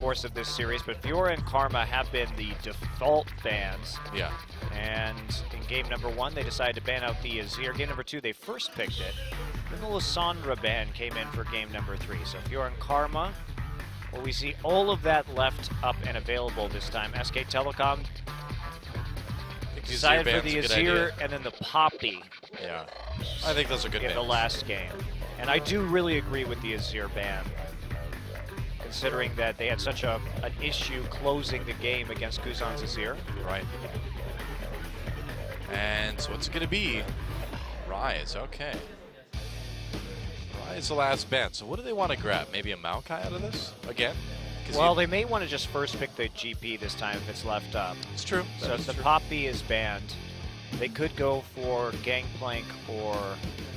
course of this series, but Fiora and Karma have been the default bans. Yeah. And in game number 1, they decided to ban out the Azir. Game number 2, they first picked it. Then the Lissandra ban came in for game number 3. So Fiora and Karma, well, we see all of that left up and available this time. SK Telecom decided for the Azir and then the Poppy. Yeah, I think those are good in the last game. And I do really agree with the Azir ban, considering that they had such an issue closing the game against Kuzan's Azir. Right. And so what's it going to be? Rise, okay. Rise the last ban. So what do they want to grab? Maybe a Maokai out of this again? Well, they may want to just first pick the GP this time if it's left up. It's true. So if the Poppy is banned, they could go for Gangplank or,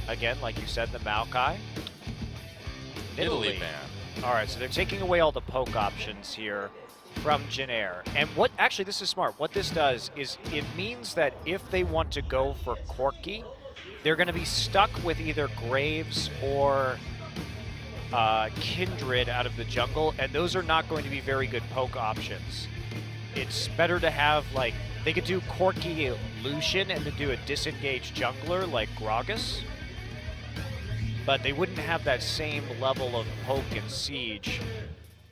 again, like you said, the Maokai. Italy ban. All right, so they're taking away all the poke options here from Jinair. And what, actually, this is smart. What this does is it means that if they want to go for Corki, they're going to be stuck with either Graves or Kindred out of the jungle, and those are not going to be very good poke options. It's better to have, like, they could do Corki Lucian and then do a disengaged jungler like Gragas, but they wouldn't have that same level of poke and siege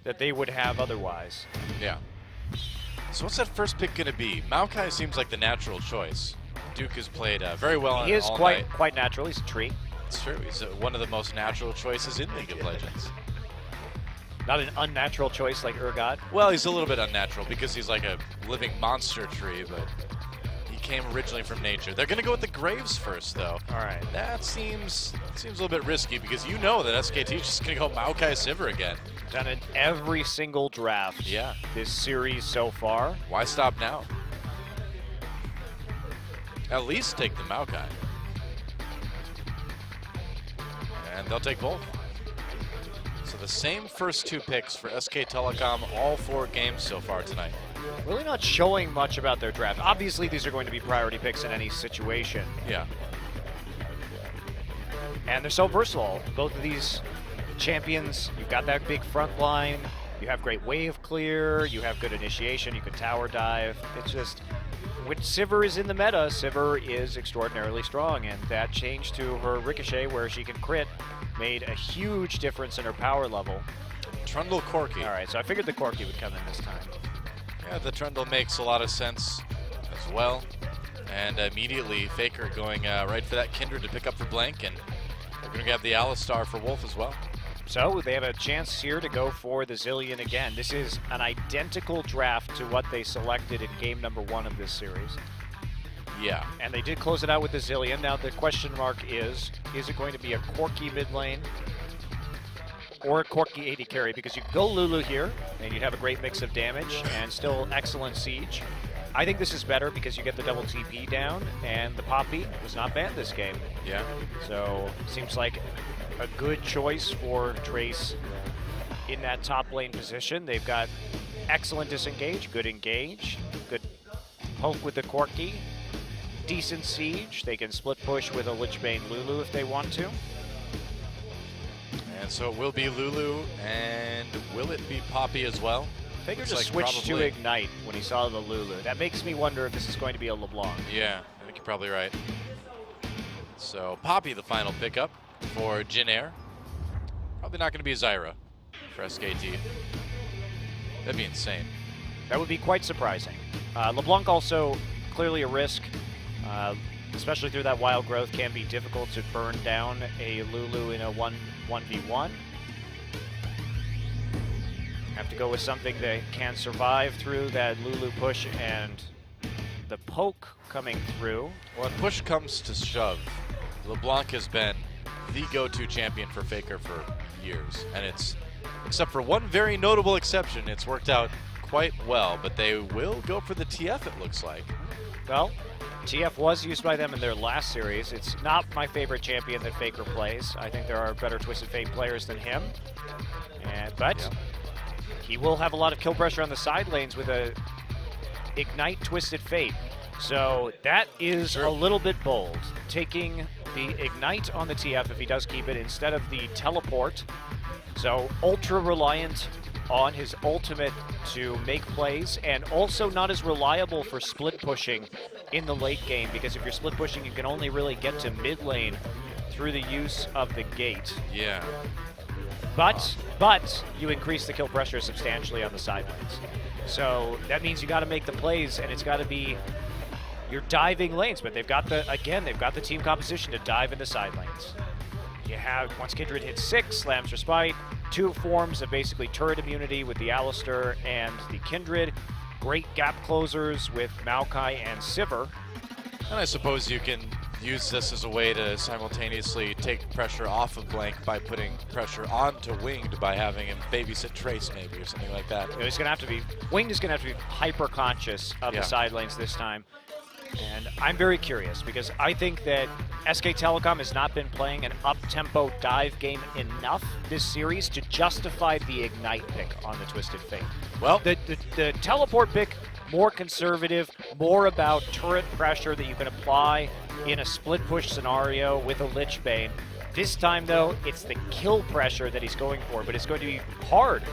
that they would have otherwise. Yeah. So what's that first pick going to be? Maokai seems like the natural choice. Duke has played very well He is quite natural. He's a tree. It's true. He's one of the most natural choices in League of Legends. Not an unnatural choice like Urgot. Well, he's a little bit unnatural because he's like a living monster tree, but he came originally from nature. They're going to go with the Graves first, though. All right. That seems a little bit risky because you know that SKT is just going to go Maokai Sivir again. Done in every single draft this series so far. Why stop now? At least take the Maokai. And they'll take both. So the same first 2 picks for SK Telecom, all 4 games so far tonight. Really not showing much about their draft. Obviously, these are going to be priority picks in any situation. Yeah. And they're so versatile. Both of these champions, you've got that big front line, you have great wave clear, you have good initiation, you can tower dive. It's just, when Sivir is in the meta, Sivir is extraordinarily strong, and that change to her Ricochet where she can crit made a huge difference in her power level. Trundle Corki. All right, so I figured the Corki would come in this time. Yeah, the Trundle makes a lot of sense as well. And immediately Faker going right for that Kindred to pick up for Blank, and we're going to have the Alistar for Wolf as well. So they have a chance here to go for the Zillion again. This is an identical draft to what they selected in game number 1 of this series. Yeah. And they did close it out with the Zillion. Now the question mark is it going to be a Corki mid lane or a Corki AD carry? Because you could go Lulu here, and you'd have a great mix of damage and still excellent siege. I think this is better because you get the double TP down, and the Poppy was not banned this game. Yeah. So seems like a good choice for Trace in that top lane position. They've got excellent disengage, good engage, good poke with the Corki, decent siege. They can split push with a Lichbane Lulu if they want to. And so it will be Lulu, and will it be Poppy as well? Faker just switched to Ignite when he saw the Lulu. That makes me wonder if this is going to be a LeBlanc. Yeah, I think you're probably right. So Poppy, the final pickup for Jinair. Probably not going to be Zyra for SKT. That'd be insane. That would be quite surprising. LeBlanc also clearly a risk, especially through that wild growth. Can be difficult to burn down a Lulu in a 1v1. Have to go with something that can survive through that Lulu push and the poke coming through. When push comes to shove, LeBlanc has been the go-to champion for Faker for years, and it's, except for one very notable exception, it's worked out quite well, but they will go for the TF, it looks like. Well, TF was used by them in their last series. It's not my favorite champion that Faker plays. I think there are better Twisted Fate players than him, but he will have a lot of kill pressure on the side lanes with a Ignite Twisted Fate. So that is a little bit bold, taking the Ignite on the TF if he does keep it instead of the Teleport. So ultra reliant on his ultimate to make plays, and also not as reliable for split pushing in the late game, because if you're split pushing, you can only really get to mid lane through the use of the gate. Yeah. But you increase the kill pressure substantially on the side lanes. So that means you got to make the plays, and it's got to be your diving lanes. But they've got the team composition to dive in the side lanes. You have, once Kindred hits 6, slams Respite, 2 forms of basically turret immunity with the Alistair and the Kindred. Great gap closers with Maokai and Sivir. And I suppose you can use this as a way to simultaneously take pressure off of Blank by putting pressure onto Winged by having him babysit Trace maybe or something like that. Winged is going to have to be hyper conscious of the side lanes this time. And I'm very curious because I think that SK Telecom has not been playing an up-tempo dive game enough this series to justify the Ignite pick on the Twisted Fate. Well, the teleport pick, more conservative, more about turret pressure that you can apply in a split push scenario with a Lich Bane. This time, though, it's the kill pressure that he's going for, but it's going to be hard,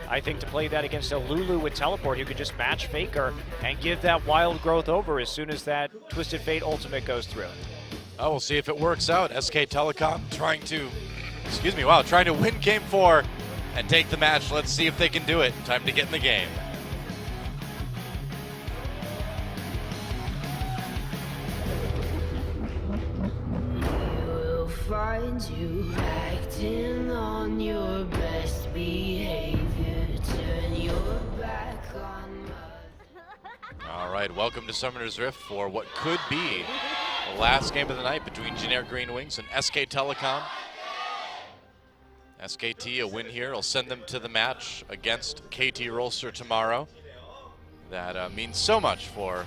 I think, to play that against a Lulu with teleport who could just match Faker and give that wild growth over as soon as that Twisted Fate ultimate goes through. Oh, we'll see if it works out. SK Telecom trying to win game 4 and take the match. Let's see if they can do it. Time to get in the game. Find you acting on your best behavior. Turn your back on me. All right, welcome to Summoner's Rift for what could be the last game of the night between Generic Greenwings and SK Telecom. SKT, a win here will send them to the match against KT Rolster tomorrow. That means so much for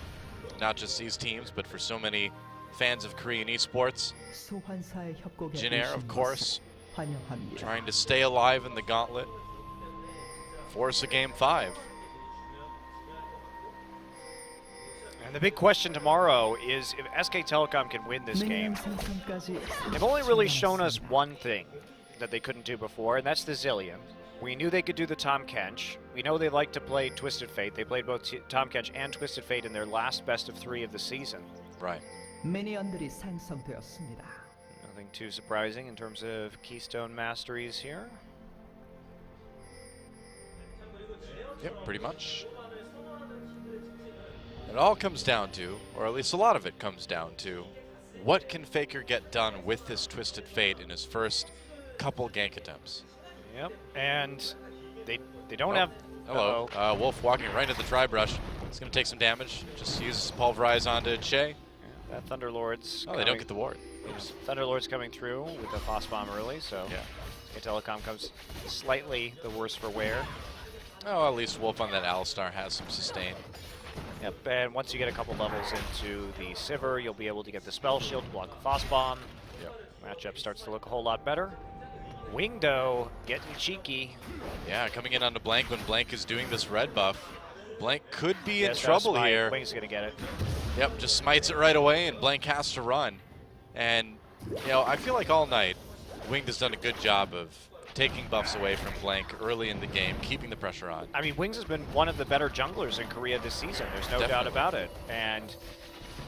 not just these teams, but for so many fans of Korean esports. Jinair, of course, trying to stay alive in the gauntlet, force a game 5. And the big question tomorrow is if SK Telecom can win this game. They've only really shown us one thing that they couldn't do before, and that's the Zillion. We knew they could do the Tahm Kench. We know they like to play Twisted Fate. They played both Tahm Kench and Twisted Fate in their last best of 3 of the season. Right. 미니언들이 생성되었습니다. Nothing too surprising in terms of Keystone masteries here. Yep, pretty much. It all comes down to, or at least a lot of it comes down to, what can Faker get done with this Twisted Fate in his first couple gank attempts? Yep, and they don't have... Hello. Wolf walking right into the Tri-Brush. It's going to take some damage. Just uses Pulverize onto Che. That Thunderlord's they don't get the ward. Thunderlord's coming through with the Foss Bomb early, so SK Telecom comes slightly the worse for wear. Oh, at least Wolf on that Alistar has some sustain. Yep, and once you get a couple levels into the Sivir, you'll be able to get the Spell Shield to block the Foss Bomb. Yep. Matchup starts to look a whole lot better. Wingdo getting cheeky. Yeah, coming in onto Blank when Blank is doing this red buff. Blank could be in trouble here. Wing's gonna get it. Yep, just smites it right away, and Blank has to run. And, you know, I feel like all night, Winged has done a good job of taking buffs away from Blank early in the game, keeping the pressure on. I mean, Wings has been one of the better junglers in Korea this season. There's no doubt about it. And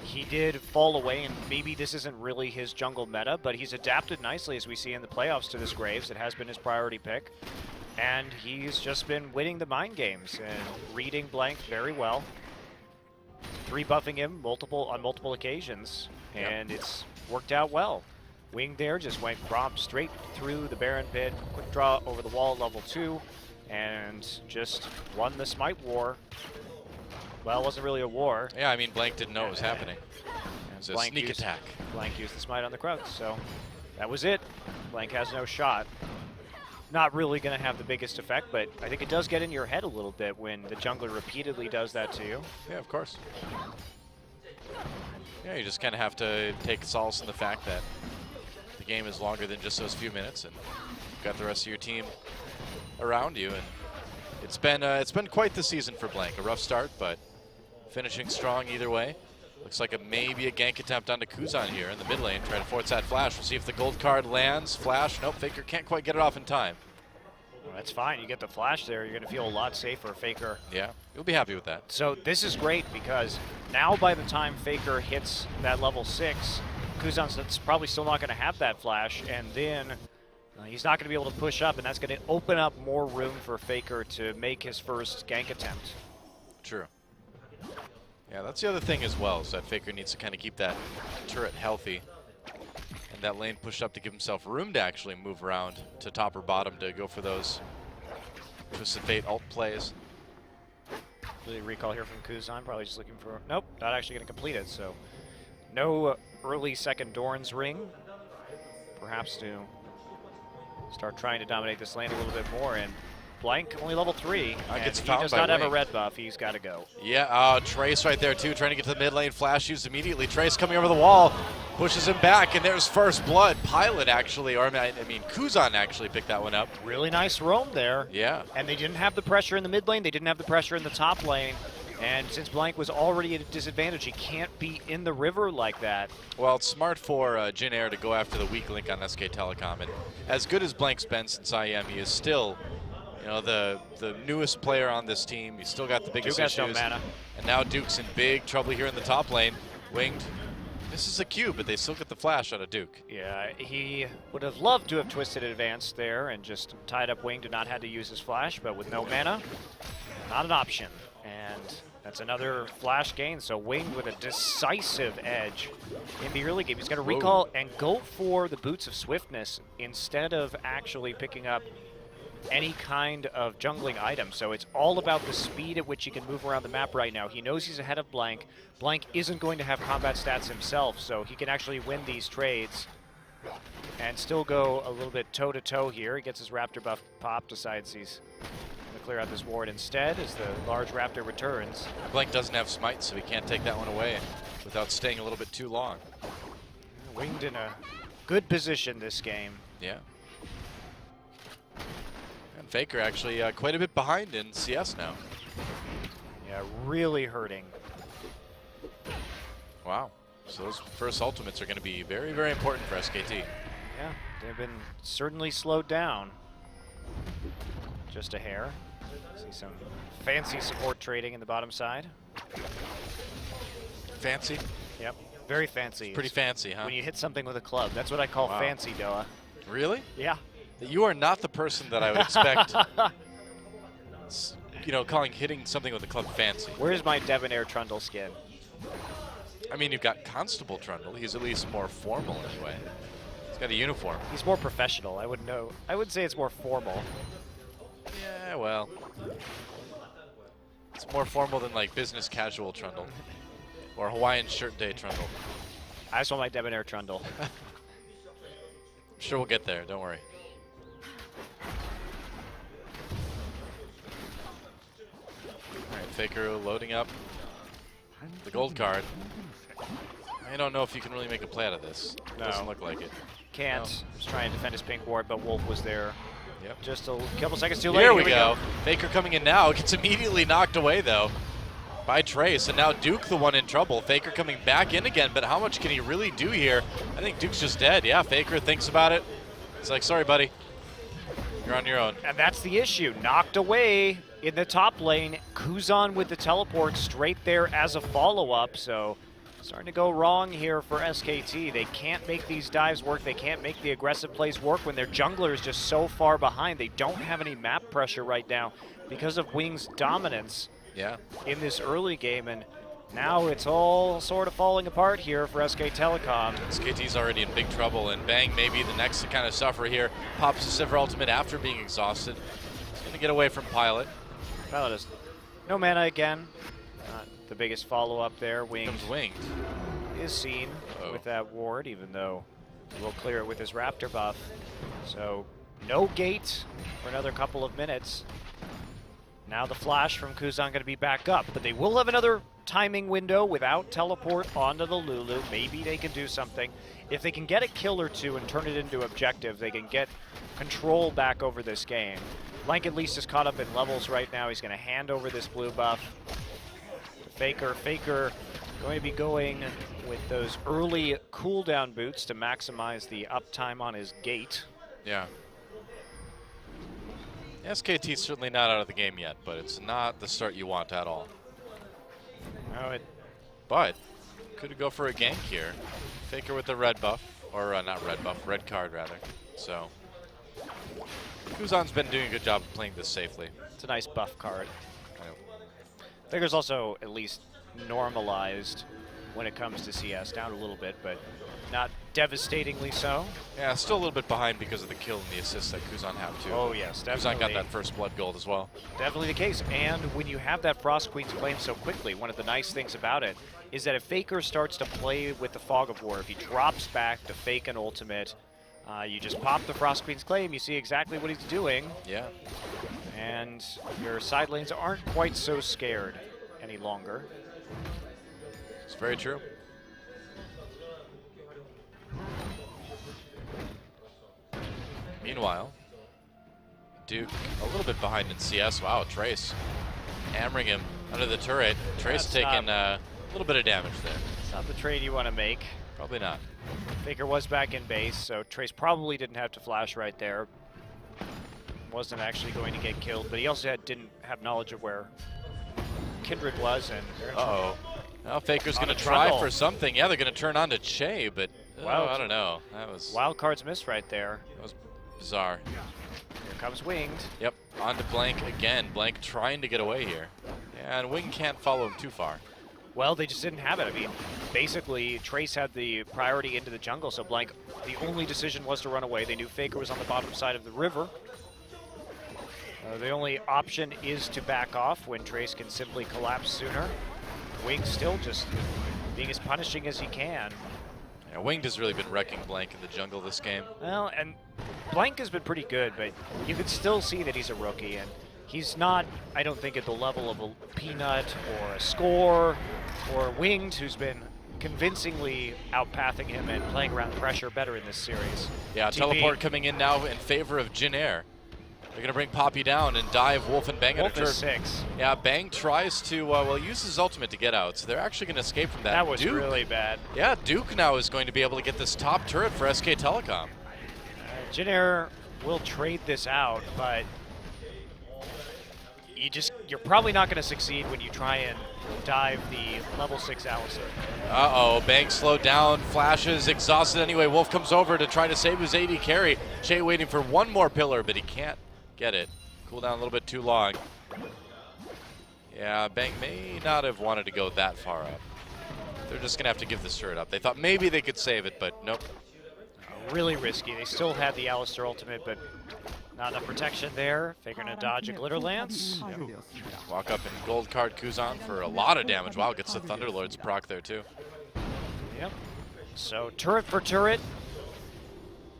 he did fall away, and maybe this isn't really his jungle meta, but he's adapted nicely, as we see in the playoffs, to this Graves. It has been his priority pick. And he's just been winning the mind games and reading Blank very well. 3-buffing him on multiple occasions, and it's worked out well. Wing there just went prompt straight through the Baron pit, quick draw over the wall at level 2, and just won the Smite war. Well, it wasn't really a war. Yeah, I mean, Blank didn't know it was happening. It was a sneak attack. Blank used the Smite on the Krug, so that was it. Blank has no shot. Not really going to have the biggest effect, but I think it does get in your head a little bit when the jungler repeatedly does that to you. Yeah, of course. Yeah, you just kind of have to take solace in the fact that the game is longer than just those few minutes, and you've got the rest of your team around you. And it's been quite the season for Blank. A rough start, but finishing strong either way. Looks like maybe a gank attempt onto Kuzan here in the mid lane, trying to force that flash. We'll see if the gold card lands. Flash, nope, Faker can't quite get it off in time. Well, that's fine. You get the flash there, you're going to feel a lot safer, Faker. Yeah, you'll be happy with that. So this is great because now by the time Faker hits that level 6, Kuzan's probably still not going to have that flash, and then he's not going to be able to push up, and that's going to open up more room for Faker to make his first gank attempt. True. Yeah, that's the other thing as well, is that Faker needs to kind of keep that turret healthy and that lane pushed up to give himself room to actually move around to top or bottom to go for those Twisted Fate ult plays. Really recall here from Kuzan, probably just looking for, nope, not actually going to complete it, so no early second Dorn's ring. Perhaps to start trying to dominate this lane a little bit more, and Blank only level 3, and gets he found does by not have a Wing. red buff. He's got to go. Yeah, Trace right there too, trying to get to the mid lane. Flash used immediately. Trace coming over the wall, pushes him back, and there's first blood. Pilot actually, or I mean Kuzan actually picked that one up. Really nice roam there. Yeah. And they didn't have the pressure in the mid lane. They didn't have the pressure in the top lane. And since Blank was already at a disadvantage, he can't be in the river like that. Well, it's smart for Jin Air to go after the weak link on SK Telecom. And as good as Blank's been since IM, he is still, you know, the newest player on this team. He's still got the biggest Duke has issues. no mana. And now Duke's in big trouble here in the top lane. Winged. This is a Q, but they still get the flash out of Duke. Yeah, he would have loved to have twisted advance there and just tied up Wing to not have to use his flash, but with no mana, not an option. And that's another flash gain, so Wing with a decisive edge in the early game. He's going to recall and go for the Boots of Swiftness instead of actually picking up any kind of jungling item. So it's all about the speed at which he can move around the map right now. He knows he's ahead of Blank. Blank isn't going to have combat stats himself, so he can actually win these trades and still go a little bit toe-to-toe here. He gets his Raptor buff pop, decides he's going to clear out this ward instead as the large Raptor returns. Blank doesn't have smite, so he can't take that one away without staying a little bit too long. Winged in a good position this game. Yeah. And Faker actually quite a bit behind in CS now. Yeah, really hurting. Wow. So those first ultimates are going to be very, very important for SKT. Yeah, they've been certainly slowed down. Just a hair. See some fancy support trading in the bottom side. Fancy? Yep, very fancy. Pretty fancy, huh? When you hit something with a club. That's what I call Wow. fancy, Doa. Really? Yeah. You are not the person that I would expect, you know, hitting something with a club fancy. Where's my Debonair Trundle skin? I mean, you've got Constable Trundle. He's at least more formal anyway. He's got a uniform. He's more professional. I would know. I would say it's more formal. Yeah, well. It's more formal than like business casual Trundle. Or Hawaiian shirt day Trundle. I just want my Debonair Trundle. I'm sure we'll get there, don't worry. Alright, Faker loading up the gold card. I don't know if you can really make a play out of this. No. Doesn't look like it. Can't. No. Was trying to defend his pink ward, but Wolf was there. Yep. Just a couple seconds too late. Here we go. Faker coming in now. Gets immediately knocked away, though, by Trace. And now Duke the one in trouble. Faker coming back in again, but how much can he really do here? I think Duke's just dead. Yeah, Faker thinks about it. He's like, sorry, buddy. You're on your own. And that's the issue. Knocked away in the top lane. Kuzan with the teleport straight there as a follow-up. So starting to go wrong here for SKT. They can't make these dives work. They can't make the aggressive plays work when their jungler is just so far behind. They don't have any map pressure right now because of Wing's dominance in this early game. And now it's all sort of falling apart here for SK Telecom. SKT's already in big trouble, and Bang may be the next to kind of suffer here. Pops the Sivir ultimate after being exhausted. He's going to get away from Pilot. Pilot has no mana again. Not the biggest follow-up there. Comes Winged. Is seen with that ward, even though he will clear it with his Raptor buff. So no gate for another couple of minutes. Now the flash from Kuzan going to be back up, but they will have another timing window without teleport onto the Lulu. Maybe they can do something. If they can get a kill or two and turn it into objective, they can get control back over this game. Blank at least is caught up in levels right now. He's going to hand over this blue buff to Faker. Faker going to be going with those early cooldown boots to maximize the uptime on his gate. Yeah. SKT's certainly not out of the game yet, but it's not the start you want at all. No, But could go for a gank here. Faker with the red buff, or not red buff, red card rather. So Kuzan's been doing a good job of playing this safely. it's a nice buff card. I know. Faker's also at least normalized when it comes to CS, down a little bit, but not devastatingly so. Yeah, still a little bit behind because of the kill and the assist that Kuzan have too. Oh yes, definitely. Kuzan got that first blood gold as well. Definitely the case. And when you have that Frost Queen's Claim so quickly, one of the nice things about it is that if Faker starts to play with the Fog of War, if he drops back to fake an ultimate, you just pop the Frost Queen's Claim, you see exactly what he's doing, Yeah. and your side lanes aren't quite so scared any longer. It's very true. Meanwhile, Duke a little bit behind in CS. Wow, Trace hammering him under the turret. Trace That's taking a little bit of damage there. It's not the trade you want to make. Probably not. Faker was back in base, so Trace probably didn't have to flash right there. Wasn't actually going to get killed, but he also didn't have knowledge of where Kindred was, and Uh-oh. Now Faker's On going to a try trundle. for something. Yeah, they're going to turn on to Che, but Wow. I don't know. That was wild cards missed right there. bizarre. Here comes Winged. Yep, on to Blank again. Blank trying to get away here. Yeah, and Wing can't follow him too far. Well, they just didn't have it. I mean, basically, Trace had the priority into the jungle, so Blank, the only decision was to run away. They knew Faker was on the bottom side of the river. The only option is to back off when Trace can simply collapse sooner. Wing still just being as punishing as he can. Yeah, Winged has really been wrecking Blank in the jungle this game. Well, and Blank has been pretty good, but you can still see that he's a rookie, and he's not, I don't think, at the level of a Peanut or a Score or Winged, who's been convincingly outpathing him and playing around pressure better in this series. Yeah, TP. teleport coming in now in favor of Jin Air. They're going to bring Poppy down and dive Wolf and Bang Wolf at a is turret. 6. Yeah, Bang tries to, well, use his ultimate to get out, so they're actually going to escape from that. That was Duke, really bad. yeah, Duke now is going to be able to get this top turret for SK Telecom. Jin Air will trade this out, but you're probably not going to succeed when you try and dive the level 6 Alistair. Uh-oh, Bang slowed down, flashes, exhausted anyway. Wolf comes over to try to save his AD carry. Che waiting for one more pillar, but he can't get it. Cool down a little bit too long. Yeah, Bang may not have wanted to go that far up. They're just going to have to give this turret up. They thought maybe they could save it, but nope. Really risky. They still had the Alistair ultimate, but not enough protection there. Figuring to dodge a Glitter Lance. Walk up and gold card Kuzan for a lot of damage. Wow, gets the Thunderlord's proc there too. Yep. So turret for turret.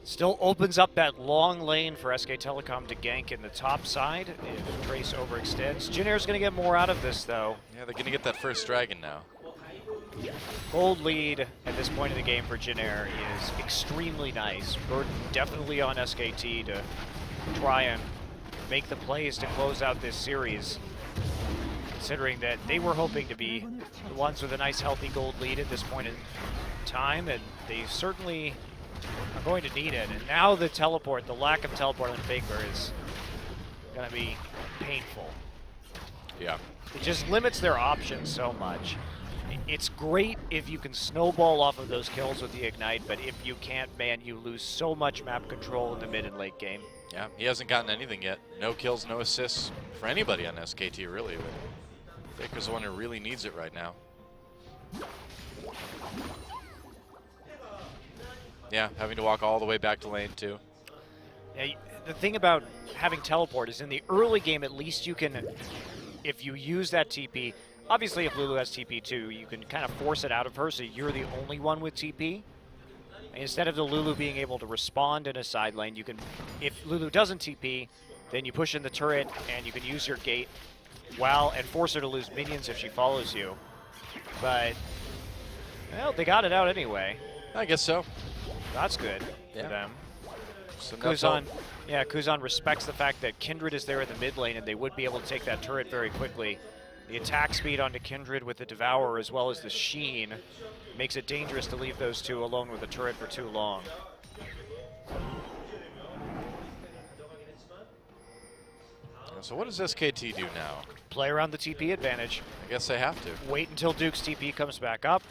Still opens up that long lane for SK Telecom to gank in the top side if Trace overextends. Jin Air's going to get more out of this, though. Yeah, they're going to get that first dragon now. Gold lead at this point in the game for Jin Air is extremely nice. Burden definitely on SKT to try and make the plays to close out this series, considering that they were hoping to be the ones with a nice healthy gold lead at this point in time, and they certainly are going to need it. And now the teleport, the lack of teleport on Faker is going to be painful. Yeah. It just limits their options so much. It's great if you can snowball off of those kills with the Ignite, but if you can't, man, you lose so much map control in the mid and late game. Yeah, he hasn't gotten anything yet. No kills, no assists for anybody on SKT, really. But Faker's the one who really needs it right now. Yeah, having to walk all the way back to lane, too. Yeah, the thing about having teleport is in the early game, at least you can, if you use that TP, obviously if Lulu has TP too, you can kind of force it out of her so you're the only one with TP. Instead of the Lulu being able to respond in a side lane, you can, if Lulu doesn't TP, then you push in the turret and you can use your gate and force her to lose minions if she follows you. But, well, they got it out anyway. I guess so. That's good Yeah. for them. So Kuzan respects the fact that Kindred is there in the mid lane and they would be able to take that turret very quickly. The attack speed onto Kindred with the Devourer as well as the Sheen makes it dangerous to leave those two alone with the turret for too long. So what does SKT do now? Play around the TP advantage. I guess they have to. Wait until Duke's TP comes back up,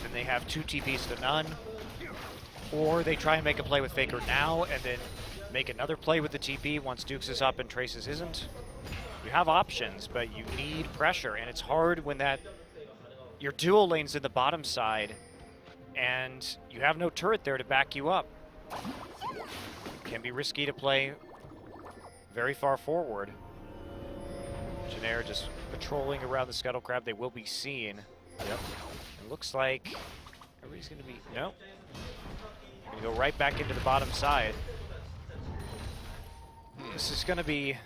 and they have 2 TPs to none. Or they try and make a play with Faker now, and then make another play with the TP once Duke's is up and Trace's isn't. You have options, but you need pressure, and it's hard when your dual lane's in the bottom side, and you have no turret there to back you up. Can be risky to play very far forward. Janair just patrolling around the Scuttle Crab. They will be seen. Yep. It looks like everybody's going to be, no. Going to go right back into the bottom side. This is going to be,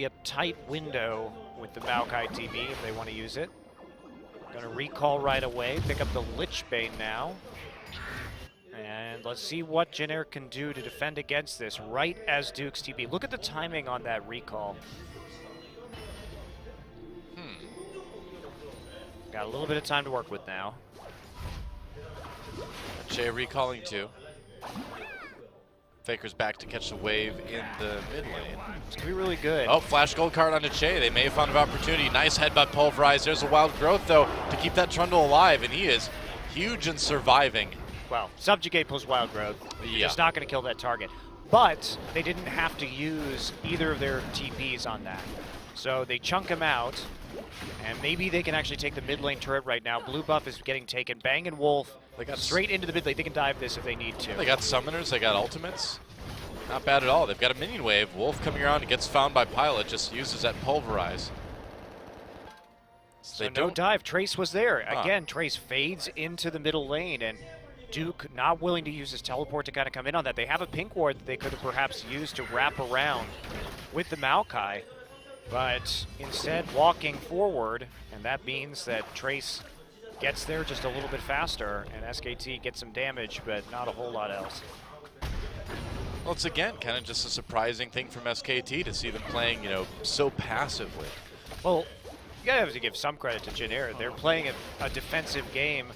a tight window with the Maokai TB if they want to use it. Going to recall right away, pick up the Lich Bane now. And let's see what Janair can do to defend against this right as Duke's TP. Look at the timing on that recall. Got a little bit of time to work with now. Jay recalling too. Faker's back to catch the wave in the mid lane. It's going to be really good. Oh, flash gold card onto Che. They may have found an opportunity. Nice headbutt pulverized. There's a wild growth, though, to keep that Trundle alive, and he is huge in surviving. Well, subjugate plus wild growth. Yeah. It's not going to kill that target. But they didn't have to use either of their TPs on that. So they chunk him out, and maybe they can actually take the mid lane turret right now. Blue buff is getting taken. Bang and Wolf They got straight into the mid lane. They can dive this if they need to. They got summoners, they got ultimates. Not bad at all. They've got a minion wave. Wolf coming around and gets found by Pilot, just uses that pulverize. So no dive. Trace was there. Again, Trace fades into the middle lane, and Duke not willing to use his teleport to kind of come in on that. They have a pink ward that they could have perhaps used to wrap around with the Maokai, but instead walking forward, and that means that Trace gets there just a little bit faster, and SKT gets some damage, but not a whole lot else. Well, it's again kind of just a surprising thing from SKT to see them playing, so passively. Well, you gotta have to give some credit to Janair. They're playing a defensive game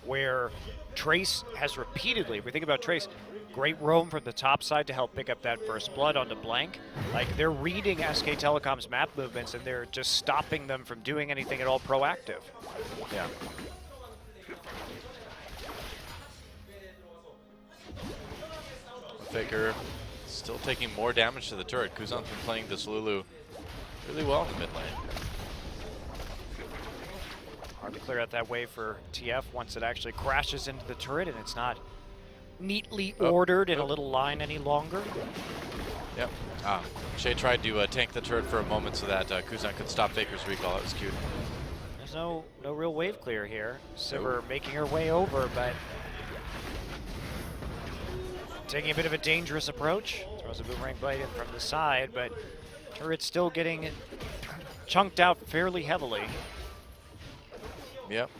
where Trace has repeatedly, if we think about Trace, great roam from the top side to help pick up that first blood onto Blank. Like, they're reading SK Telecom's map movements, and they're just stopping them from doing anything at all proactive. Yeah. Faker still taking more damage to the turret. Kuzan's been playing this Lulu really well in the mid lane. Hard to clear out that wave for TF once it actually crashes into the turret and it's not neatly ordered in a little line any longer. Yep. Shay tried to tank the turret for a moment so that Kuzan could stop Faker's recall. That was cute. There's no real wave clear here. Sivir making her way over, but taking a bit of a dangerous approach. Throws a boomerang blade in from the side, but turret's still getting chunked out fairly heavily. Yep.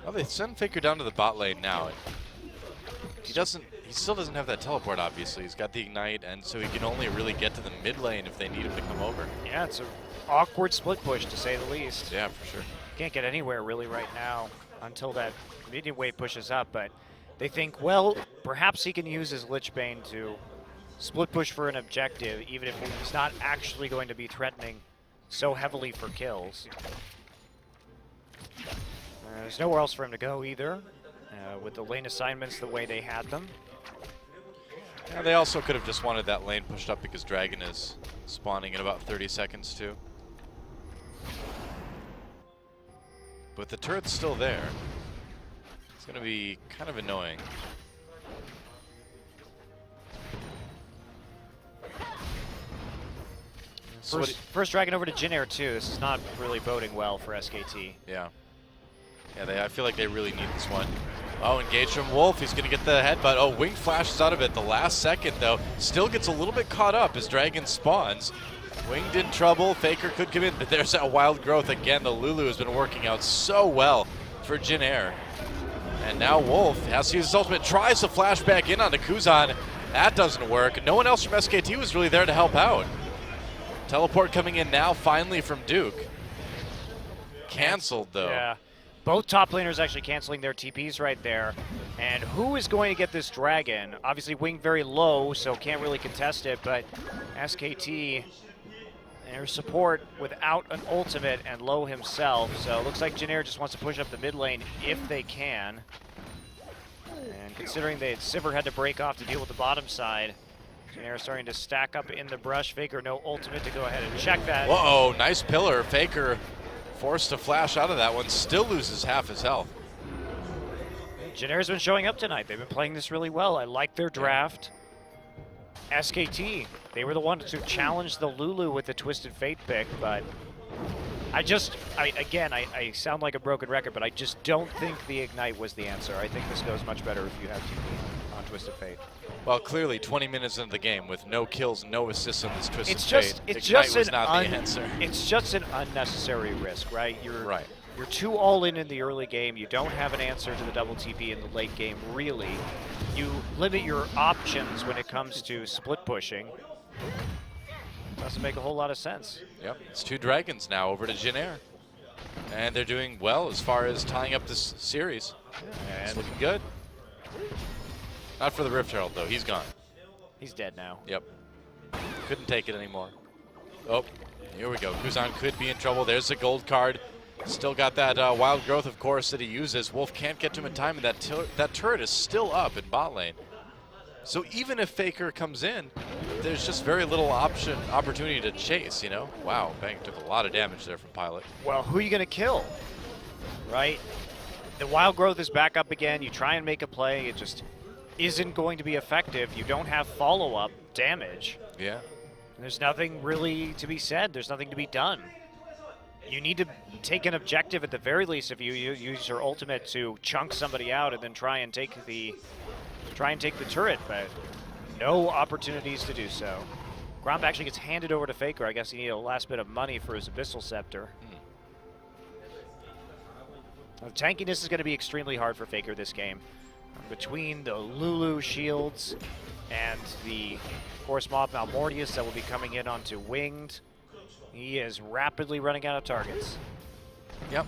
Well, they send Faker down to the bot lane now. He still doesn't have that teleport, obviously. He's got the ignite, and so he can only really get to the mid lane if they need him to come over. Yeah, it's an awkward split push, to say the least. Yeah, for sure. Can't get anywhere really right now until that minion wave pushes up, but they think, well, perhaps he can use his Lich Bane to split push for an objective, even if he's not actually going to be threatening so heavily for kills. There's nowhere else for him to go either, with the lane assignments the way they had them. Yeah, they also could have just wanted that lane pushed up because Dragon is spawning in about 30 seconds too. But the turret's still there. It's going to be kind of annoying. First Dragon over to Jinair too. This is not really boding well for SKT. Yeah. Yeah, I feel like they really need this one. Oh, engage from Wolf. He's going to get the headbutt. Oh, Wing flashes out of it the last second, though. Still gets a little bit caught up as Dragon spawns. Winged in trouble. Faker could come in, but there's that wild growth again. The Lulu has been working out so well for Jinair. And now Wolf has to use his ultimate. Tries to flash back in onto Kuzan. That doesn't work. No one else from SKT was really there to help out. Teleport coming in now finally from Duke. Canceled, though. Yeah. Both top laners actually canceling their TPs right there. And who is going to get this dragon? Obviously Wing very low, so can't really contest it, but SKT, their support without an ultimate and low himself. So it looks like Janair just wants to push up the mid lane if they can. And considering that Sivir had to break off to deal with the bottom side, Janair starting to stack up in the brush. Faker no ultimate to go ahead and check that. Whoa, nice pillar. Faker forced to flash out of that one, still loses half his health. Janair's been showing up tonight. They've been playing this really well. I like their draft. SKT, they were the ones who challenged the Lulu with the Twisted Fate pick, but I sound like a broken record, but I just don't think the Ignite was the answer. I think this goes much better if you have TP on Twisted Fate. Well, clearly 20 minutes into the game with no kills, no assists on this Twisted Fate. It's Ignite just was not the answer. It's just an unnecessary risk, right? Right. You're too all in the early game. You don't have an answer to the double TP in the late game, really. You limit your options when it comes to split pushing. Doesn't make a whole lot of sense. Yep, it's 2 dragons now over to Janair. And they're doing well as far as tying up this series. And it's looking good. Not for the Rift Herald, though. He's gone. He's dead now. Yep. Couldn't take it anymore. Oh, here we go. Kuzan could be in trouble. There's a gold card. Still got that wild growth, of course, that he uses. Wolf can't get to him in time, and that turret is still up in bot lane. So even if Faker comes in, there's just very little opportunity to chase, you know? Wow, Bang took a lot of damage there from Pilot. Well, who are you going to kill, right? The wild growth is back up again. You try and make a play. It just isn't going to be effective. You don't have follow-up damage. Yeah. There's nothing really to be said. There's nothing to be done. You need to take an objective at the very least if you use your ultimate to chunk somebody out and then try and take the turret, but no opportunities to do so. Gromp actually gets handed over to Faker. I guess he needed a last bit of money for his Abyssal Scepter. The tankiness is going to be extremely hard for Faker this game. Between the Lulu shields and the, of course, Mob Malmortius that will be coming in onto Winged, he is rapidly running out of targets. Yep.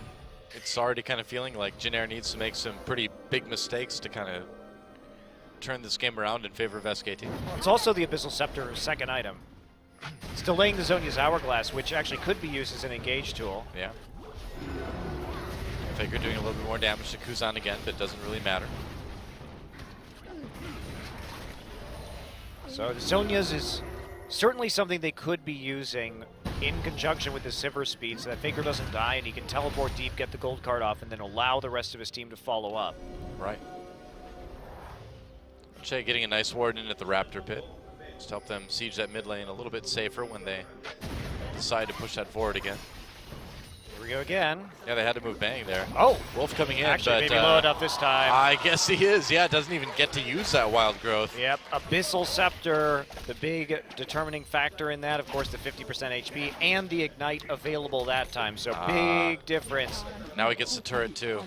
It's already kind of feeling like Janair needs to make some pretty big mistakes to kind of turn this game around in favor of SKT. It's also the Abyssal Scepter's second item. It's delaying the Zhonya's Hourglass, which actually could be used as an engage tool. Yeah. Faker doing a little bit more damage to Kuzan again, but it doesn't really matter. So the Zhonya's is certainly something they could be using in conjunction with the Sivir speed so that Faker doesn't die and he can teleport deep, get the gold card off, and then allow the rest of his team to follow up. Right. Che getting a nice ward in at the Raptor pit. Just help them siege that mid lane a little bit safer when they decide to push that forward again. Here we go again. Yeah, they had to move Bang there. Oh! Wolf coming in, actually, but maybe low enough this time. I guess he is. Yeah, doesn't even get to use that wild growth. Yep, Abyssal Scepter, the big determining factor in that, of course, the 50% HP and the Ignite available that time, so big difference. Now he gets the turret too.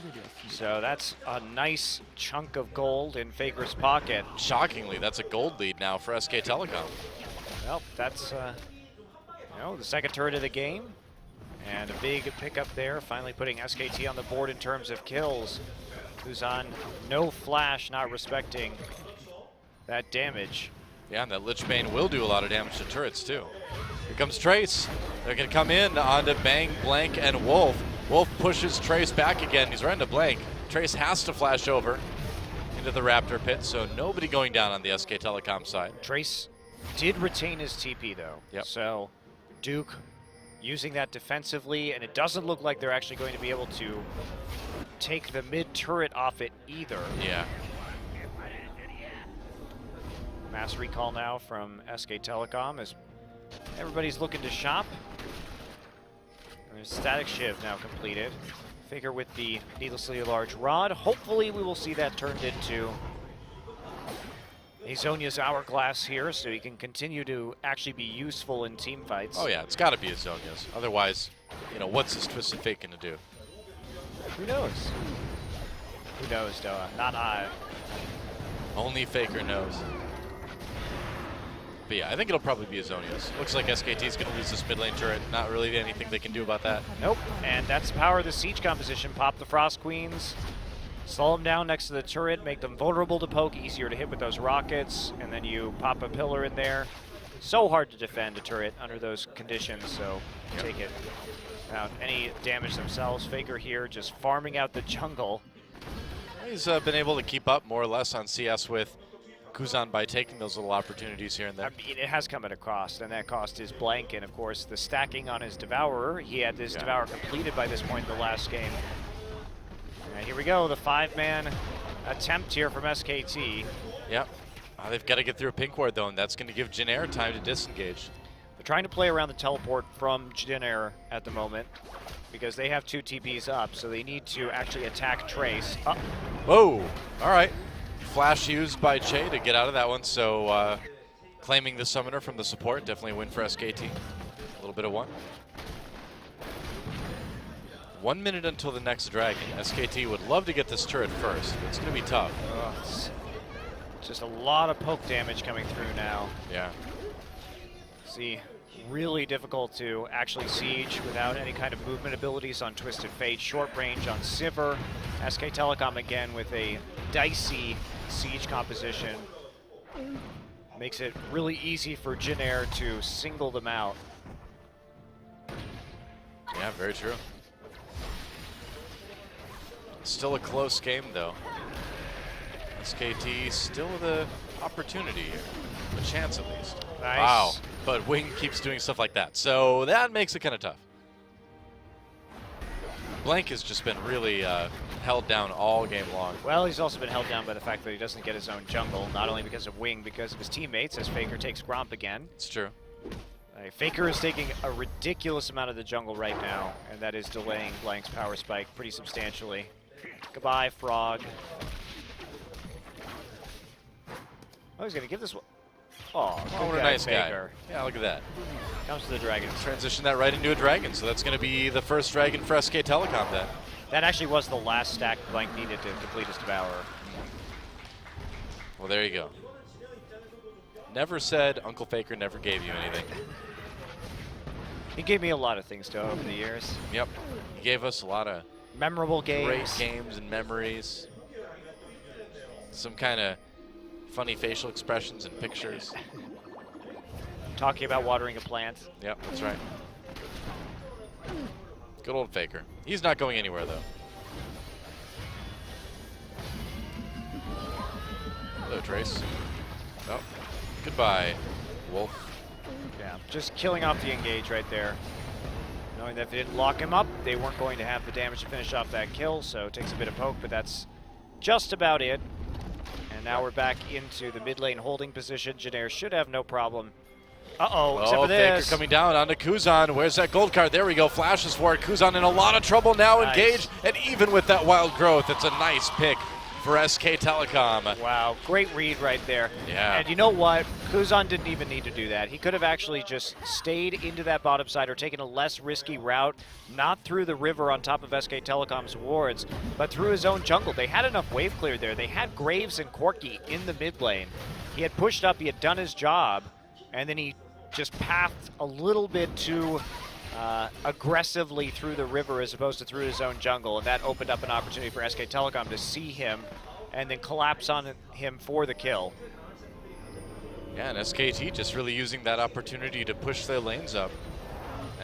So that's a nice chunk of gold in Faker's pocket. Shockingly, that's a gold lead now for SK Telecom. Well, that's the second turret of the game. And a big pickup there, finally putting SKT on the board in terms of kills. Kuzan, no flash, not respecting that damage. Yeah, and that Lich Bane will do a lot of damage to turrets too. Here comes Trace. They're going to come in onto Bang, Blank, and Wolf. Wolf pushes Trace back again. He's right into Blank. Trace has to flash over into the Raptor pit, so nobody going down on the SK Telecom side. Trace did retain his TP though. Yep. So Duke using that defensively, and it doesn't look like they're actually going to be able to take the mid turret off it either. Yeah. Mass recall now from SK Telecom as everybody's looking to shop. There's Static Shiv now completed. Faker with the needlessly large rod. Hopefully we will see that turned into a Zhonya's Hourglass here, so he can continue to actually be useful in team fights. Oh yeah, it's got to be a Zhonya's. Otherwise, what's this Twisted Fate going to do? Who knows? Who knows, Doa? Not I. Only Faker knows. But yeah, I think it'll probably be a Zonia's. Looks like SKT is going to lose this mid lane turret. Not really anything they can do about that. Nope, and that's the power of the siege composition. Pop the Frost Queens, slow them down next to the turret, make them vulnerable to poke, easier to hit with those rockets, and then you pop a pillar in there. So hard to defend a turret under those conditions, so take it without any damage themselves. Faker here just farming out the jungle. He's been able to keep up more or less on CS with Kuzan by taking those little opportunities here and there. I mean, it has come at a cost, and that cost is blank, and of course the stacking on his Devourer. He had his Devourer completed by this point in the last game. And here we go, the 5-man attempt here from SKT. Yep. They've got to get through a pink ward though, and that's going to give Jinair time to disengage. They're trying to play around the teleport from Jinair at the moment because they have 2 TPs up, so they need to actually attack Trace. Whoa! All right. Flash used by Che to get out of that one, so claiming the summoner from the support, definitely a win for SKT. A little bit of one. 1 minute until the next dragon. SKT would love to get this turret first, but it's going to be tough. Just a lot of poke damage coming through now. Yeah. See, really difficult to actually siege without any kind of movement abilities on Twisted Fate. Short range on Sivir. SK Telecom again with a dicey siege composition. Makes it really easy for Jinair to single them out. Yeah, very true. Still a close game though. SKT still with an opportunity here. A chance at least. Nice. Wow. But Wing keeps doing stuff like that. So that makes it kind of tough. Blank has just been really held down all game long. Well, he's also been held down by the fact that he doesn't get his own jungle, not only because of Wing, because of his teammates, as Faker takes Gromp again. It's true. Faker is taking a ridiculous amount of the jungle right now, and that is delaying Blank's power spike pretty substantially. Goodbye, Frog. Oh, he's going to give this one. Oh, what a nice guy. Yeah, look at that. Comes to the dragon. Transition that right into a dragon, so that's going to be the first dragon for SK Telecom then. That actually was the last stack Blank needed to complete his Devourer. Well, there you go. Never said Uncle Faker never gave you anything. He gave me a lot of things, though, over the years. Yep. He gave us a lot of memorable games. Great games and memories. Some kind of funny facial expressions and pictures. Talking about watering a plant. Yep, that's right. Good old Faker. He's not going anywhere, though. Hello, Trace. Oh, goodbye, Wolf. Yeah, just killing off the engage right there. Knowing that if they didn't lock him up, they weren't going to have the damage to finish off that kill, so it takes a bit of poke, but that's just about it. And now we're back into the mid lane holding position. Jinair should have no problem. Uh-oh, except for this. Faker coming down onto Kuzan. Where's that gold card? There we go. Flashes for it. Kuzan in a lot of trouble now. Nice. Engaged. And even with that wild growth, it's a nice pick for SK Telecom. Wow, great read right there. Yeah. And you know what? Kuzan didn't even need to do that. He could have actually just stayed into that bottom side or taken a less risky route, not through the river on top of SK Telecom's wards, but through his own jungle. They had enough wave clear there. They had Graves and Corki in the mid lane. He had pushed up, he had done his job, and then he just pathed a little bit too aggressively through the river as opposed to through his own jungle, and that opened up an opportunity for SK Telecom to see him and then collapse on him for the kill. Yeah, and SKT just really using that opportunity to push their lanes up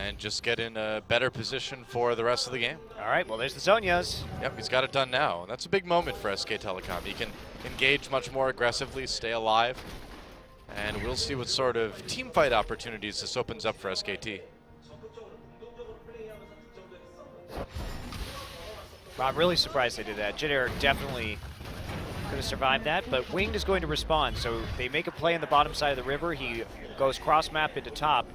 and just get in a better position for the rest of the game. All right, well, there's the Zonias. Yep, he's got it done now. And that's a big moment for SK Telecom. He can engage much more aggressively, stay alive, and we'll see what sort of team fight opportunities this opens up for SKT. I'm really surprised they did that. Jinair definitely could have survived that, but Winged is going to respond. So they make a play on the bottom side of the river. He goes cross-map into top,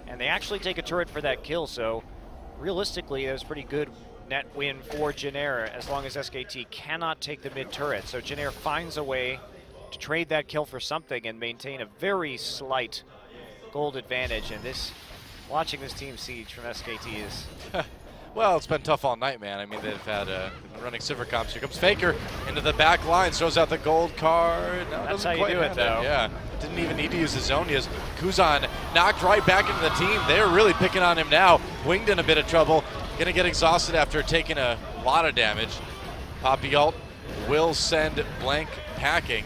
and they actually take a turret for that kill. So realistically, that was pretty good net win for Jinair as long as SKT cannot take the mid turret. So Jinair finds a way to trade that kill for something and maintain a very slight gold advantage. And this, watching this team siege from SKT is... Well, it's been tough all night, man. I mean, they've had running Sivir comps. Here comes Faker into the back line, throws out the gold card. No, that's how you do it, though. Yeah, didn't didn't even need to use his Zonias. Kuzan knocked right back into the team. They're really picking on him now. Winged in a bit of trouble. Gonna get exhausted after taking a lot of damage. Poppy ult will send Blank packing.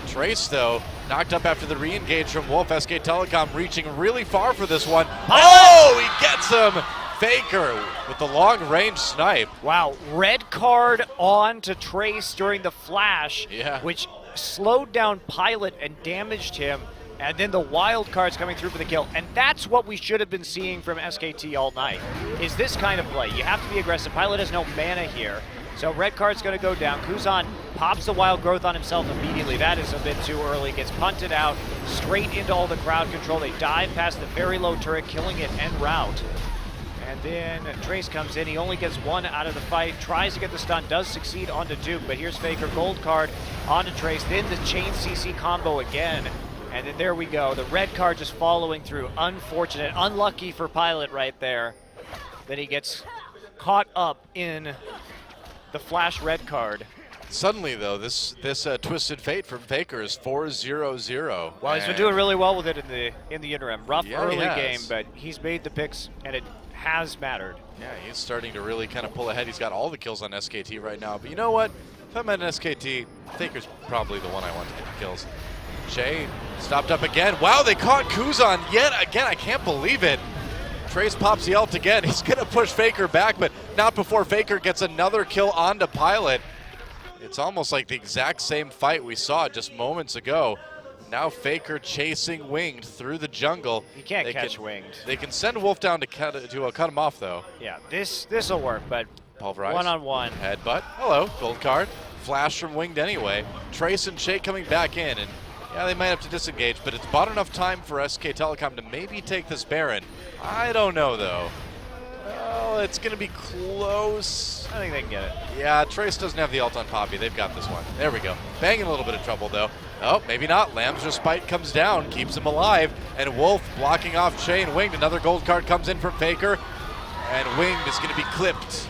Trace, though, knocked up after the re-engage from Wolf. SK Telecom reaching really far for this one. Oh, he gets him! Faker with the long-range snipe. Wow, red card on to Trace during the flash, which slowed down Pilot and damaged him, and then the wild card's coming through for the kill. And that's what we should have been seeing from SKT all night, is this kind of play. You have to be aggressive. Pilot has no mana here, so red card's going to go down. Kuzan pops the wild growth on himself immediately. That is a bit too early. Gets punted out straight into all the crowd control. They dive past the very low turret, killing it en route. And then Trace comes in. He only gets one out of the fight. Tries to get the stun. Does succeed onto Duke. But here's Faker. Gold card onto Trace. Then the chain CC combo again. And then there we go. The red card just following through. Unfortunate. Unlucky for Pilot right there. Then he gets caught up in the flash red card. Suddenly, though, this Twisted Fate from Faker is 4-0-0. Well, he's been doing really well with it in the interim. Rough early he game, but he's made the picks, and it has mattered. Yeah, he's starting to really kind of pull ahead. He's got all the kills on SKT right now. But you know what? If I'm at an SKT, Faker's probably the one I want to get the kills. Shay stopped up again. Wow, they caught Kuzan yet again. I can't believe it. Trace pops the ult again. He's going to push Faker back, but not before Faker gets another kill onto Pilot. It's almost like the exact same fight we saw just moments ago. Now Faker chasing Winged through the jungle. He can't catch Winged. They can send Wolf down to cut him off, though. Yeah, this will work, but Pulverize. One-on-one. Headbutt. Hello, gold card. Flash from Winged anyway. Trace and Shay coming back in, and yeah, they might have to disengage, but it's bought enough time for SK Telecom to maybe take this Baron. I don't know, though. Well, it's going to be close. I think they can get it. Yeah, Trace doesn't have the ult on Poppy. They've got this one. There we go. Bang in a little bit of trouble, though. Oh, maybe not. Lamb's Respite comes down, keeps him alive, and Wolf blocking off Shay and Winged. Another gold card comes in from Faker, and Winged is going to be clipped.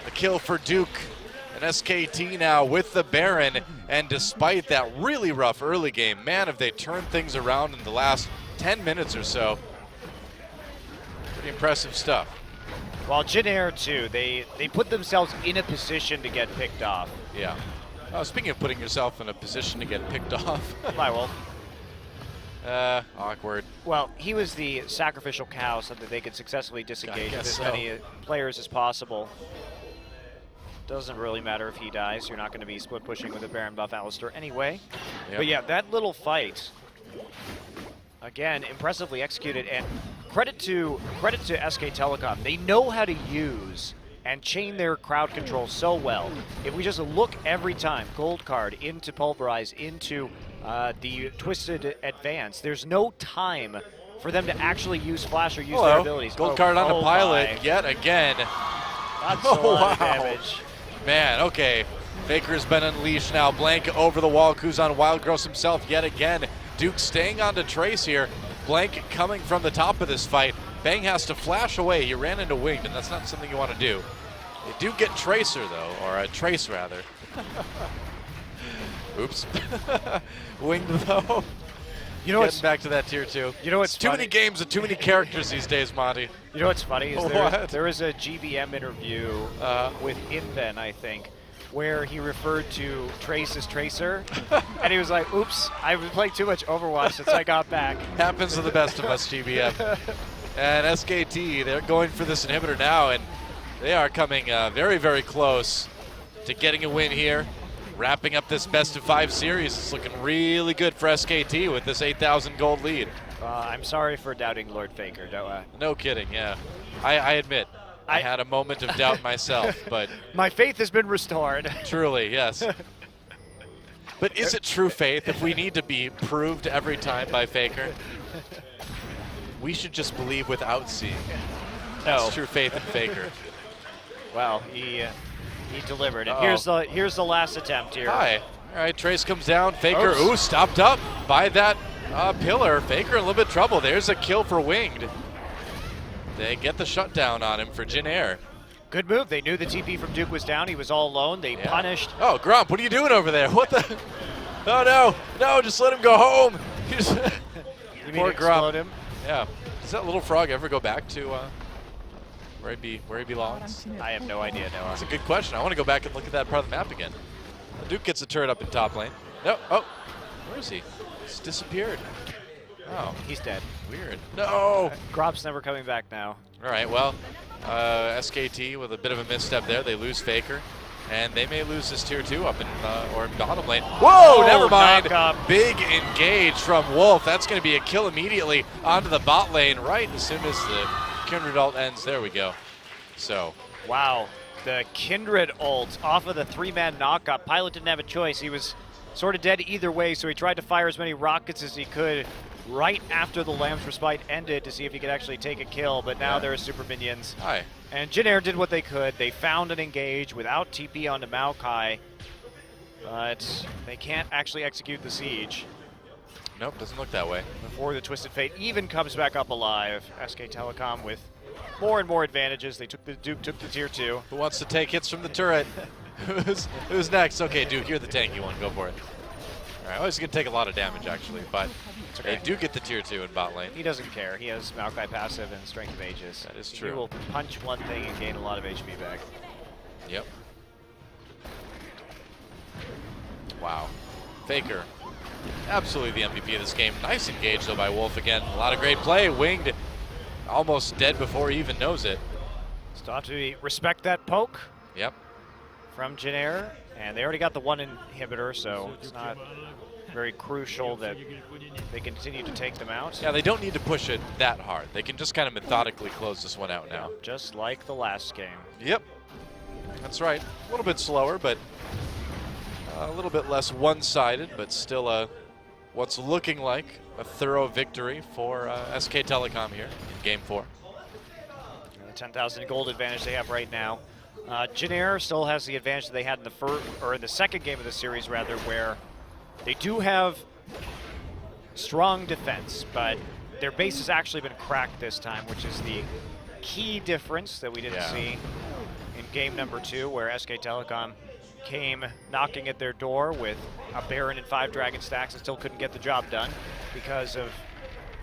A kill for Duke. And SKT now with the Baron, and despite that really rough early game, man, have they turned things around in the last 10 minutes or so. Pretty impressive stuff. Well, Jin too, they put themselves in a position to get picked off. Yeah. Oh, speaking of putting yourself in a position to get picked off. Bye, Wolf. Awkward. Well, he was the sacrificial cow so that they could successfully disengage with as many players as possible. Doesn't really matter if he dies. You're not going to be split pushing with a Baron buff Alistair anyway. Yep. But yeah, that little fight, again, impressively executed, and credit to SK Telecom. They know how to use and chain their crowd control so well. If we just look every time, gold card into Pulverize, into the Twisted Advance, there's no time for them to actually use Flash or use their abilities. Gold card on the Pilot yet again. That's a lot of damage. Man, okay. Faker's been unleashed now. Blank over the wall. Kuzan wild grows himself yet again. Duke staying on to Trace here. Blank coming from the top of this fight. Bang has to flash away. He ran into Winged, and that's not something you want to do. They do get Tracer, though, or a Trace, rather. Oops. Winged, though. You know what's back to that tier 2. You know what's too many games and too many characters these days, Monty. You know what's funny is there was a GBM interview with Inven, I think, where he referred to Trace as Tracer, and he was like, "Oops, I've been playing too much Overwatch since I got back." Happens to the best of us, GBM. And SKT, they're going for this inhibitor now, and they are coming very, very close to getting a win here. Wrapping up this best-of-5 series. It's looking really good for SKT with this 8,000 gold lead. I'm sorry for doubting Lord Faker, don't I? No kidding, yeah. I admit, I had a moment of doubt myself, but... My faith has been restored. Truly, yes. But is it true faith if we need to be proved every time by Faker? We should just believe without seeing. That's true faith in Faker. Well, he delivered. And here's the last attempt here. Hi. All right, Trace comes down. Faker, ooh, stopped up by that pillar. Faker in a little bit of trouble. There's a kill for Winged. They get the shutdown on him for Jin Air. Good move. They knew the TP from Duke was down. He was all alone. They punished. Oh, Grump, what are you doing over there? What the? Oh, no. No, just let him go home. You mean Poor explode Grub. him? Yeah. Does that little frog ever go back to where he belongs? I have no idea, Noah. That's a good question. I want to go back and look at that part of the map again. Duke gets the turret up in top lane. No. Oh, where is he? He's disappeared. Oh, He's dead. weird. No. Grob's never coming back now. All right. Well, SKT with a bit of a misstep there. They lose Faker. And they may lose this tier 2 up in or bottom lane. Whoa, never mind. knock-up. Big engage from Wolf. That's going to be a kill immediately onto the bot lane right as soon as the Kindred ult ends. There we go. So, Wow, the Kindred ult off of the 3-man knockup. Pilot didn't have a choice. He was sort of dead either way, so he tried to fire as many rockets as he could right after the Lamb's Respite ended to see if he could actually take a kill, but now there are super minions. hi. And Jin Air did what they could. They found an engage without TP onto Maokai, but they can't actually execute the siege Nope, doesn't look that way. before the Twisted Fate even comes back up alive. SK Telecom with more and more advantages. Duke took the tier 2. Who wants to take hits from the turret? Who's next? Okay, Duke, you're the tanky one. Go for it. All right, well, he's going to take a lot of damage, actually, but okay. they do get the tier 2 in bot lane. He doesn't care. He has Maokai passive and Strength of Aegis. That is He true. will punch one thing and gain a lot of HP back. Yep. Wow. Faker, absolutely the MVP of this game. Nice engage, though, by Wolf again. A lot of great play. Winged, almost dead before he even knows it. Still have to respect that poke Yep. from Jin Air, and they already got the 1 inhibitor, so it's not very crucial that they continue to take them out. Yeah, they don't need to push it that hard. They can just kind of methodically close this one out now. Just like the last game. Yep. That's right. A little bit slower, but a little bit less one-sided, but still what's looking like a thorough victory for SK Telecom here in Game 4. The 10,000 gold advantage they have right now. Jin Air still has the advantage that they had in the second game of the series, rather, where they do have strong defense, but their base has actually been cracked this time, which is the key difference that we didn't see in game number 2, where SK Telecom came knocking at their door with a Baron and 5 Dragon stacks and still couldn't get the job done because of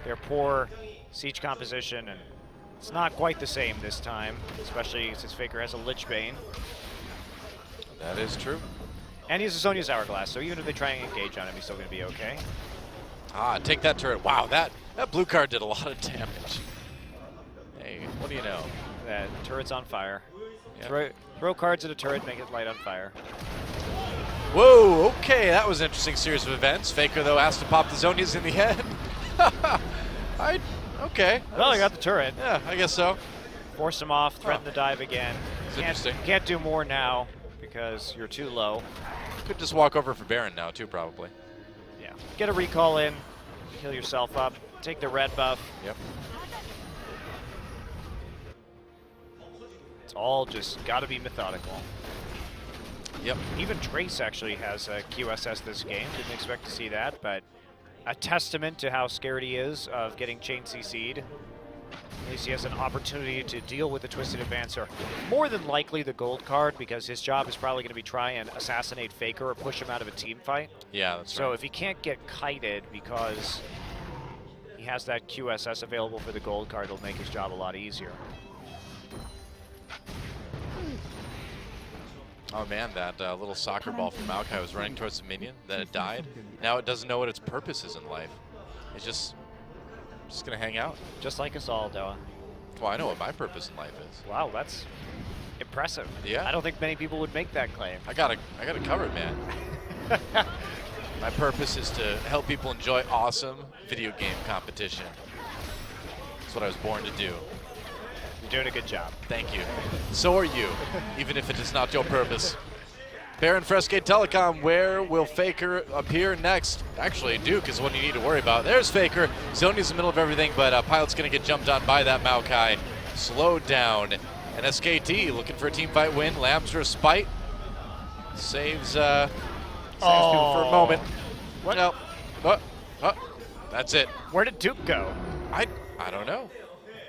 their poor siege composition, and it's not quite the same this time, especially since Faker has a Lich Bane. That is true. And he has a Sonya's Hourglass, so even if they try and engage on him, he's still going to be okay. Ah, take that turret. Wow, that blue card did a lot of damage. Hey, what do you know? That turret's on fire. Yep. Throw cards at a turret, make it light on fire. Whoa, okay, that was an interesting series of events. Faker, though, has to pop the Zonias in the end. Okay. Well, I got the turret. Yeah, I guess so. Force him off, threaten the dive again. It's interesting. Can't do more now because you're too low. Could just walk over for Baron now, too, probably. Yeah. Get a recall in, heal yourself up, take the red buff. Yep. It's all just got to be methodical. Yep. Even Trace actually has a QSS this game. Didn't expect to see that, but a testament to how scared he is of getting chain CC'd. At least he has an opportunity to deal with the Twisted Advancer. More than likely the gold card, because his job is probably going to be try and assassinate Faker or push him out of a team fight. Yeah, that's So right. if he can't get kited because he has that QSS available for the gold card, it'll make his job a lot easier. Oh man, that little soccer ball from Maokai was running towards the minion, then it died. Now it doesn't know what its purpose is in life. It's just gonna hang out. Just like us all, Doa. Well, I know what my purpose in life is. Wow, that's impressive. Yeah. I don't think many people would make that claim. I got it covered, man. My purpose is to help people enjoy awesome video game competition. That's what I was born to do. You're doing a good job. Thank you. So are you, even if it is not your purpose. Baron Fresque Telecom, where will Faker appear next? Actually, Duke is one you need to worry about. There's Faker. Zonya's in the middle of everything, but Pilot's going to get jumped on by that Maokai. Slowed down. And SKT looking for a team fight win. Lamb's Respite saves people for a moment. What? No. That's it. Where did Duke go? I don't know.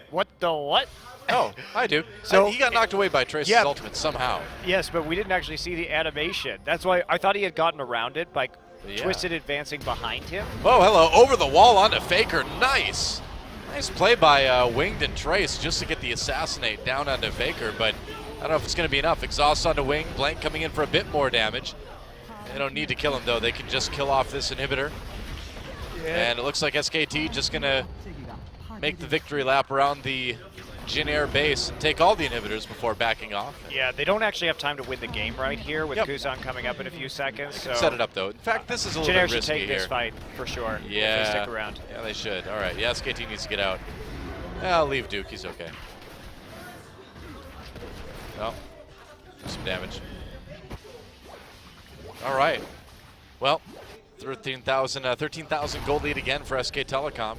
What the what? Oh, I do. So- he got knocked away by Trace's ultimate somehow. Yes, but we didn't actually see the animation. That's why I thought he had gotten around it by Yeah. Twisted advancing behind him. Oh, hello. Over the wall onto Faker. Nice. Nice play by Winged and Trace just to get the assassinate down onto Faker, but I don't know if it's going to be enough. Exhaust onto Wing. Blank coming in for a bit more damage. They don't need to kill him, though. They can just kill off this inhibitor. Yeah. And it looks like SKT just going to make the victory lap around the Jin Air base and take all the inhibitors before backing off. Yeah, they don't actually have time to win the game right here with Yep. Kuzan coming up in a few seconds. So Set it up, though. In fact, this is a little Jin Air bit should risky take here. this fight for sure. Yeah. If they stick around. Yeah, they should. All right. Yeah, SKT needs to get out. Yeah, I'll leave Duke. He's okay. Oh, some damage. All right. Well, 13,000 gold lead again for SK Telecom.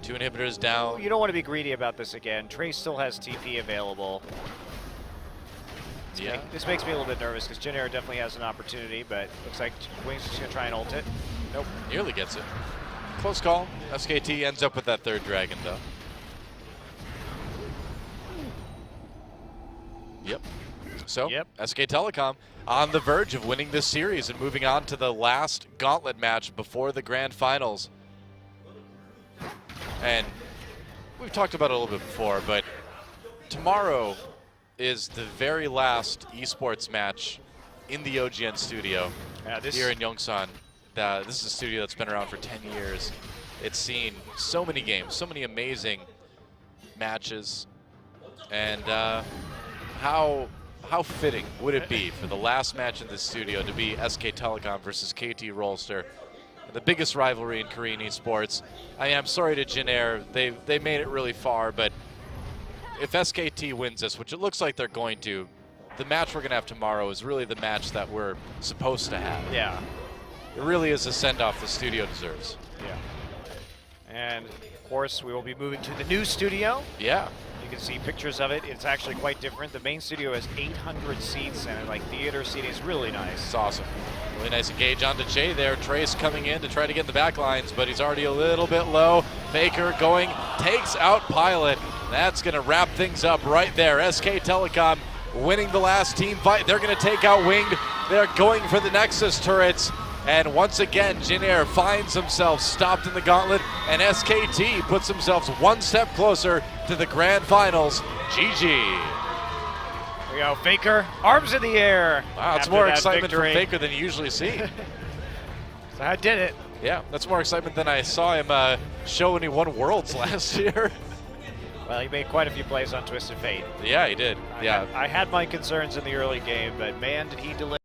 2 inhibitors down. You don't want to be greedy about this again. Trace still has TP available. Yeah. This makes me a little bit nervous because Jin Air definitely has an opportunity, but looks like Wings is going to try and ult it. Nope. Nearly gets it. Close call. SKT ends up with that 3rd dragon, though. Yep. So, Yep. SK Telecom on the verge of winning this series and moving on to the last gauntlet match before the grand finals. And we've talked about it a little bit before, but tomorrow is the very last esports match in the OGN studio here in Yongsan. This is a studio that's been around for 10 years. It's seen so many games, so many amazing matches, and how fitting would it be for the last match in this studio to be SK Telecom versus KT Rolster, the biggest rivalry in Korean esports. I'm sorry to Jin Air, they made it really far, but if SKT wins this, which it looks like they're going to, the match we're going to have tomorrow is really the match that we're supposed to have. Yeah. It really is a send-off the studio deserves. Yeah. And of course, we will be moving to the new studio. Yeah. You can see pictures of it. It's actually quite different. The main studio has 800 seats and like theater seating is really nice. It's awesome. Really nice engage onto Jay there. Trace coming in to try to get in the back lines, but he's already a little bit low. Faker going, takes out Pilot. That's going to wrap things up right there. SK Telecom winning the last team fight. They're going to take out Winged. They're going for the Nexus turrets. And once again, Jin Air finds himself stopped in the gauntlet, and SKT puts themselves one step closer to the grand finals. GG. Here we go, Faker, arms in the air. Wow, that's after more that excitement victory. from Faker than you usually see. So I did it. Yeah, that's more excitement than I saw him show when he won Worlds last year. Well, he made quite a few plays on Twisted Fate. Yeah, he did. Yeah. I had my concerns in the early game, but man, did he deliver.